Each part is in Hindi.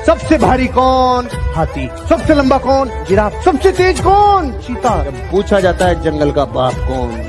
सबसे भारी कौन? हाथी। सबसे लंबा कौन? जिराफ। सबसे तेज कौन? चीता। जब पूछा जाता है जंगल का बाप कौन?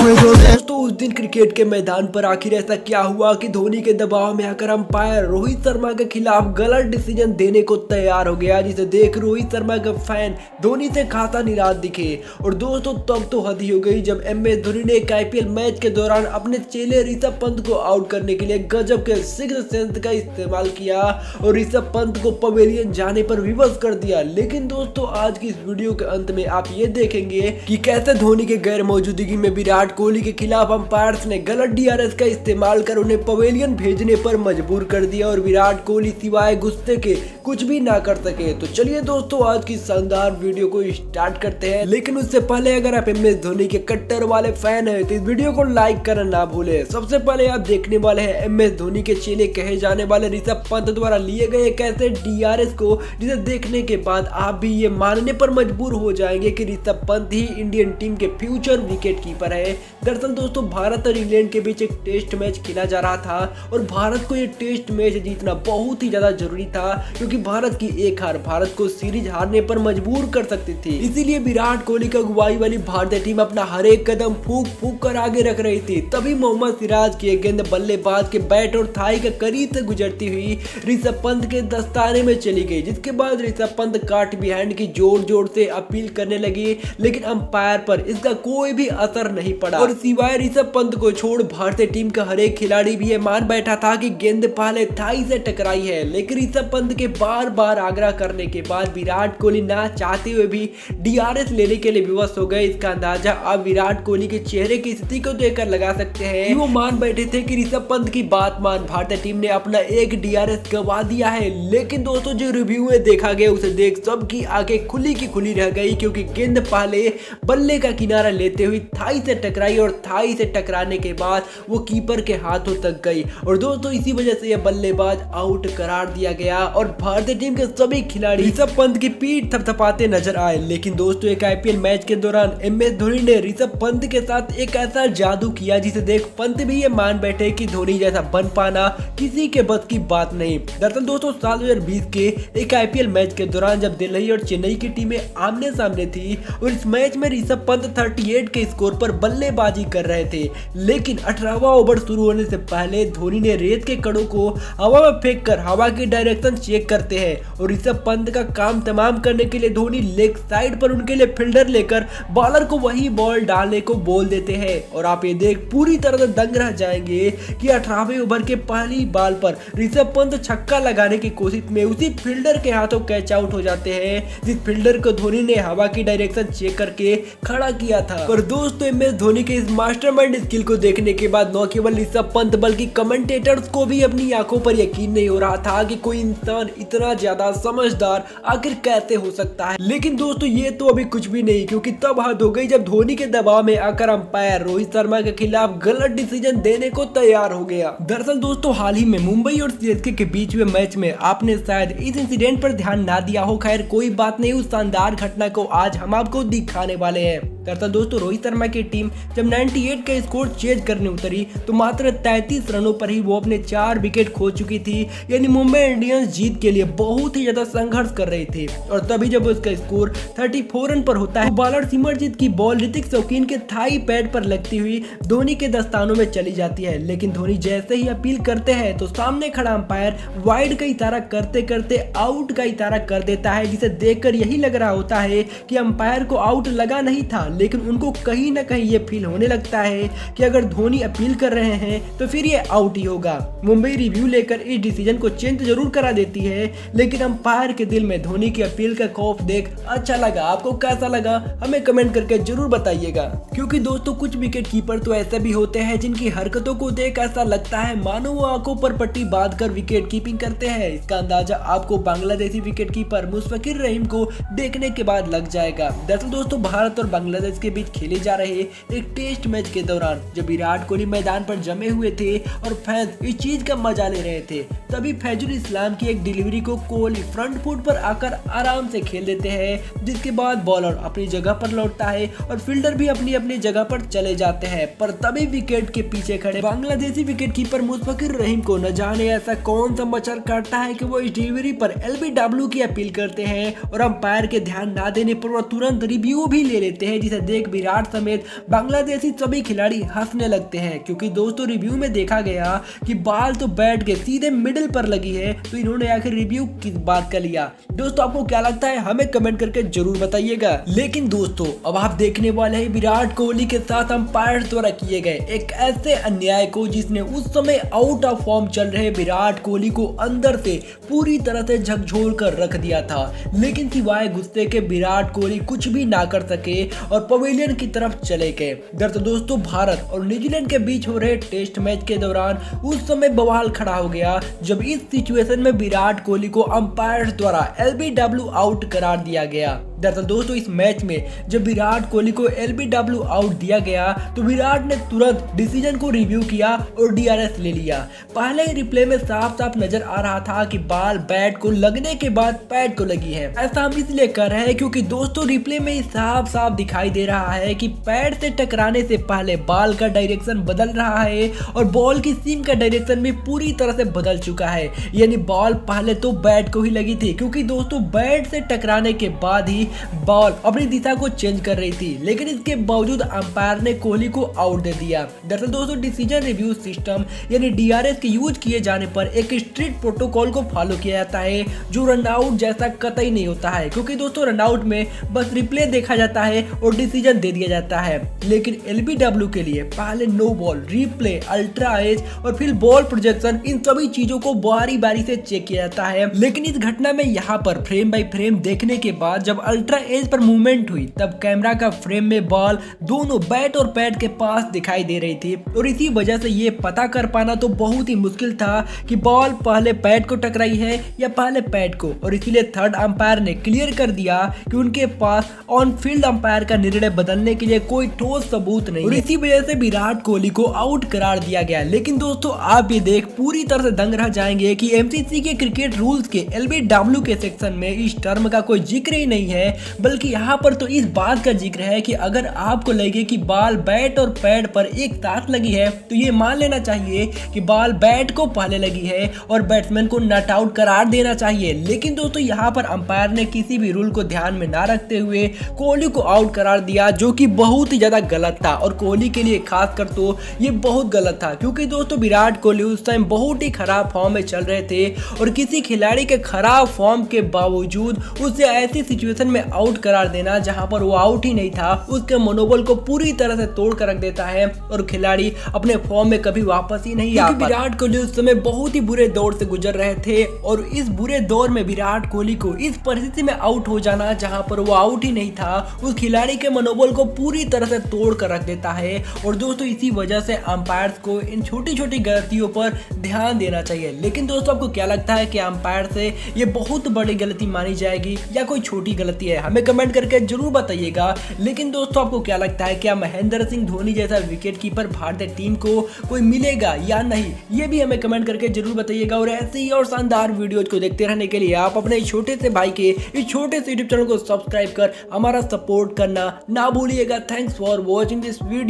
दोस्तों उस दिन क्रिकेट के मैदान पर आखिर ऐसा क्या हुआ कि धोनी के दबाव में आकर अंपायर रोहित शर्मा के खिलाफ गलत डिसीजन देने को तैयार हो गया, जिसे देख रोहित शर्मा के फैन धोनी से खासा निराश दिखे। और दोस्तों तब तो हद ही हो गई जब MS धोनी ने एक IPL मैच के दौरान अपने चेले ऋषभ पंत को आउट करने के लिए गजब के सिक्स्थ सेंस का इस्तेमाल किया और ऋषभ पंत को पवेलियन जाने पर विवश कर दिया। लेकिन दोस्तों आज की इस वीडियो के अंत में आप ये देखेंगे कि कैसे धोनी के गैर मौजूदगी में विराट कोहली के खिलाफ अंपायर्स ने गलत DRS का इस्तेमाल कर उन्हें पवेलियन भेजने पर मजबूर कर दिया और विराट कोहली सिवाय गुस्से के कुछ भी ना कर सके। तो चलिए दोस्तों आज की शानदार वीडियो को स्टार्ट करते हैं, लेकिन उससे पहले अगर आप MS धोनी के कट्टर वाले फैन हैं तो इस वीडियो को लाइक करना ना भूले। सबसे पहले आप देखने वाले हैं MS धोनी के चेले कहे जाने वाले ऋषभ पंत द्वारा लिए गए एक ऐसे DRS को जिसे देखने के बाद आप भी ये मानने पर मजबूर हो जाएंगे कि ऋषभ पंत ही इंडियन टीम के फ्यूचर विकेट कीपर है। दरअसल दोस्तों भारत और इंग्लैंड के बीच एक टेस्ट मैच खेला जा रहा था और भारत को ये टेस्ट मैच जीतना बहुत ही ज्यादा जरूरी था, क्योंकि भारत की एक हार भारत को सीरीज हारने पर मजबूर कर सकती थी। इसीलिए विराट कोहली की अगुवाई वाली भारतीय टीम अपना हर एक कदम फूंक फूंक कर आगे रख रही थी। तभी मोहम्मद सिराज की गेंद बल्लेबाज के बैट और थाई के करीब से गुजरती हुई ऋषभ पंत के दस्ताने में चली गई, जिसके बाद ऋषभ पंत काट बिहाइंड की जोर जोर से अपील करने लगी, लेकिन अंपायर पर इसका कोई भी असर नहीं पड़ा। और सिवाय ऋषभ पंत को छोड़ भारतीय टीम का हर एक खिलाड़ी भी ये मान बैठा था कि गेंद पहले थाई से टकराई है। लेकिन ऋषभ पंत के बार बार आग्रह करने के बाद विराट कोहली ना चाहते हुए भी DRS लेने के लिए विवश हो गए। इसका अंदाजा आप विराट कोहली के चेहरे की स्थिति को देखकर लगा सकते हैं कि वो मान बैठे थे कि ऋषभ पंत की बात मान भारतीय टीम ने अपना एक DRS गवा दिया है। लेकिन दोस्तों जो रिव्यू में देखा गया उसे देख सबकी आंखें खुली की खुली रह गई, क्योंकि गेंद पहले बल्ले का किनारा लेते हुए थाई से टकराई और थाई से टकराने के बाद वो कीपर के हाथों तक गई। और दोस्तों इसी वजह से यह बल्लेबाज आउट करार दिया गया और भारतीय टीम के सभी खिलाड़ी ऋषभ पंत की पीठ थपथपाते नजर आए। लेकिन दोस्तों एक IPL मैच के दौरान MS धोनी ने ऋषभ पंत के साथ एक ऐसा जादू किया जिसे देख पंत भी ये मान बैठे कि धोनी जैसा बन पाना किसी के बस की बात नहीं। दरअसल दोस्तों साल 2020 के एक IPL मैच के दौरान जब दिल्ली और चेन्नई की टीमें आमने सामने थी और इस मैच में ऋषभ पंत 38 के स्कोर पर बल्लेबाजी कर रहे थे, लेकिन 18वां ओवर शुरू होने से पहले धोनी ने रेत के कड़ों को हवा में फेंक कर हवा की डायरेक्शन चेक करते हैं और ऋषभ पंत का काम तमाम करने के लिए धोनी लेग साइड पर उनके लिए फील्डर लेकर बॉलर को वही बॉल डालने को बोल देते हैं। और आप ये देख पूरी तरह से दंग रह जाएंगे कि 18वें ओवर के पहली बॉल पर ऋषभ पंत छक्का लगाने की कोशिश में उसी फील्डर के हाथों कैच आउट हो जाते हैं, जिस फील्डर को धोनी ने हवा की डायरेक्शन चेक करके खड़ा किया था। और दोस्तों MS धोनी के इस मास्टरमाइंड स्किल को देखने के बाद न केवल ऋषभ पंत बल्कि कमेंटेटर्स को भी अपनी आंखों पर यकीन नहीं हो रहा था कि कोई इंसान इतना ज्यादा समझदार आखिर कैसे हो सकता है। लेकिन दोस्तों ये तो अभी कुछ भी नहीं, क्योंकि तब हद हो गई जब धोनी के दबाव में आकर अंपायर रोहित शर्मा के खिलाफ गलत डिसीजन देने को तैयार हो गया। दरअसल दोस्तों हाल ही में मुंबई और CSK के बीच हुए मैच में आपने शायद इस इंसिडेंट पर ध्यान ना दिया हो। खैर कोई बात नहीं, उस शानदार घटना को आज हम आपको दिखाने वाले हैं। दरअसल दोस्तों रोहित शर्मा की टीम जब 98 का स्कोर चेज करने उतरी तो मात्र 33 रनों पर ही वो अपने 4 विकेट खो चुकी थी, यानी मुंबई इंडियंस जीत के लिए बहुत ही ज्यादा संघर्ष कर रही थी। और तभी जब उसका स्कोर 34 रन पर होता है तो बॉलर सिमरजीत की बॉल ऋतिक शौकीन के थाई पैड पर लगती हुई धोनी के दस्तानों में चली जाती है। लेकिन धोनी जैसे ही अपील करते हैं तो सामने खड़ा अंपायर वाइड का इशारा करते करते आउट का इशारा कर देता है, जिसे देखकर यही लग रहा होता है कि अंपायर को आउट लगा नहीं था, लेकिन उनको कहीं ना कहीं ये फील होने लगता है कि अगर धोनी अपील कर रहे हैं तो फिर ये आउट ही होगा। मुंबई रिव्यू लेकर इस डिसीजन को चेंज जरूर करा देती है, लेकिन अंपायर के दिल में धोनी की अपील का खौफ देख अच्छा लगा। आपको कैसा लगा हमें कमेंट करके जरूर बताइएगा, क्योंकि दोस्तों कुछ विकेट कीपर तो ऐसे भी होते हैं जिनकी हरकतों को देख ऐसा लगता है मानो वो आंखों पर पट्टी बांधकर विकेट कीपिंग करते हैं। इसका अंदाजा आपको बांग्लादेशी विकेट कीपर मुशफिकुर रहीम को देखने के बाद लग जाएगा। दरअसल दोस्तों भारत और बांग्लादेश के बीच खेले जा रहे एक टेस्ट मैच के दौरान जब विराट कोहली मैदान पर जमे हुए थे और फैंस इस चीज का मजा ले रहे थे, तभी फैजुल इस्लाम की एक डिलीवरी को कोहली फ्रंट फुट पर आकर आराम से खेल देते हैं, जिसके बाद बॉलर अपनी जगह पर लौटता है और फील्डर भी अपनी अपनी जगह पर चले जाते हैं। पर तभी विकेट के पीछे खड़े बांग्लादेशी विकेट कीपर मुशफिकुर रहीम को न जाने ऐसा कौन सा मच्छर काटता है कि वो इस डिलीवरी पर LBW की अपील करते हैं और अंपायर के ध्यान ना देने पर वो तुरंत रिव्यू भी ले लेते हैं, जिसे देख विराट समेत बांग्लादेशी सभी खिलाड़ी हंसने लगते हैं। क्योंकि दोस्तों रिव्यू में देखा गया कि बॉल तो बैट के सीधे मिडिल पर लगी है, तो इन्होंने आखिर रिव्यू किस बात का लिया। दोस्तों आपको क्या लगता है हमें कमेंट करके जरूर बताइएगा। लेकिन दोस्तों अब आप देखने वाले हैं विराट कोहली के साथ अंपायर द्वारा किए गए एक ऐसे अन्याय को, जिसने उस समय आउट ऑफ फॉर्म चल रहे विराट कोहली को अंदर से पूरी तरह से झकझोर कर रख दिया था। लेकिन सिवाय गुस्से के विराट कोहली कुछ भी ना कर सके और पवेलियन की तरफ चले गए। दरअसल दोस्तों भारत और न्यूजीलैंड के बीच हो रहे टेस्ट मैच के दौरान उस समय बवाल खड़ा हो गया, जब इस सिचुएशन में विराट कोहली को अंपायर द्वारा LBW आउट करार दिया गया। दरअसल दोस्तों इस मैच में जब विराट कोहली को LBW आउट दिया गया तो विराट ने तुरंत डिसीजन को रिव्यू किया और DRS ले लिया। पहले रिप्ले में साफ साफ नजर आ रहा था कि बॉल बैट को लगने के बाद पैड को लगी है। ऐसा हम इसलिए कर रहे हैं क्योंकि दोस्तों रिप्ले में साफ साफ दिखाई दे रहा है कि पैड से टकराने से पहले बॉल का डायरेक्शन बदल रहा है और बॉल की सीम का डायरेक्शन भी पूरी तरह से बदल चुका है। यानी बॉल पहले तो बैट को ही लगी थी, क्योंकि दोस्तों बैट से टकराने के बाद ही बॉल अपनी दिशा को चेंज कर रही थी। लेकिन इसके बावजूद अंपायर ने कोहली को आउट दे दिया। दरअसल दोस्तों डिसीजन रिव्यू सिस्टम यानी DRS के यूज किए जाने पर एक स्ट्रिक्ट प्रोटोकॉल को फॉलो किया जाता है, जो रनआउट जैसा कतई नहीं होता है। क्योंकि दोस्तों रनआउट में बस रिप्ले देखा जाता है और डिसीजन दे दिया जाता है। लेकिन LBW के लिए पहले no ball, replay, ultra edge और फिर बॉल प्रोजेक्शन, इन सभी चीजों को बारी बारी से चेक किया जाता है। लेकिन इस घटना में यहाँ पर फ्रेम बाय फ्रेम देखने के बाद जब अल्ट्रा एज पर मूवमेंट हुई तब कैमरा का फ्रेम में बॉल दोनों बैट और पैड के पास दिखाई दे रही थी, और इसी वजह से ये पता कर पाना तो बहुत ही मुश्किल था कि बॉल पहले पैड को टकराई है या पहले पैड को। और इसीलिए थर्ड अंपायर ने क्लियर कर दिया कि उनके पास ऑन फील्ड अंपायर का निर्णय बदलने के लिए कोई ठोस सबूत नहीं, और इसी वजह से विराट कोहली को आउट करार दिया गया। लेकिन दोस्तों आप ये देख पूरी तरह से दंग रह जाएंगे कि MCC के क्रिकेट रूल्स के LBW के सेक्शन में इस टर्म का कोई जिक्र ही नहीं है, बल्कि यहाँ पर तो इस बात का जिक्र है कि अगर आपको लगे कि बॉल बैट और पैड पर एक साथ लगी है तो ये मान लेना चाहिए कि बॉल बैट को पहले लगी है और बैट्समैन को नॉट आउट करार देना चाहिए। लेकिन दोस्तों यहाँ पर अंपायर ने किसी भी रूल को ध्यान में ना रखते हुए कोहली को आउट करार दिया, जो कि बहुत ही ज्यादा गलत था। और कोहली के लिए खास कर तो ये बहुत गलत था, क्योंकि दोस्तों विराट कोहली उस टाइम बहुत ही खराब फॉर्म में चल रहे थे और किसी खिलाड़ी के खराब फॉर्म के बावजूद उसे ऐसी सिचुएशन में आउट करार देना जहां पर वो आउट ही नहीं था, उसके मनोबल को पूरी तरह से तोड़ कर रख देता है और खिलाड़ी अपने फॉर्म में कभी वापस ही नहीं आ पाता। विराट कोहली उस समय बहुत ही बुरे दौर से गुजर रहे थे और इस बुरे दौर में विराट कोहली को इस परिस्थिति में आउट हो जाना जहां पर वो आउट ही नहीं था, उस खिलाड़ी के मनोबल को पूरी तरह से तोड़ कर रख देता है। और दोस्तों इसी वजह से अंपायर्स को इन छोटी छोटी गलतियों पर ध्यान देना चाहिए। लेकिन दोस्तों आपको क्या लगता है कि अंपायर से ये बहुत बड़ी गलती मानी जाएगी या कोई छोटी गलती है? हमें कमेंट करके जरूर बताइएगा। लेकिन दोस्तों आपको क्या लगता है, क्या महेंद्र सिंह धोनी जैसा विकेट कीपर भारतीय टीम को कोई मिलेगा या नहीं? ये भी हमें कमेंट करके जरूर बताइएगा। और ऐसे ही और शानदार वीडियोज को देखते रहने के लिए आप अपने छोटे से भाई के इस छोटे से यूट्यूब चैनल को सब्सक्राइब कर हमारा सपोर्ट करना ना भूलिएगा। Thanks for watching this video.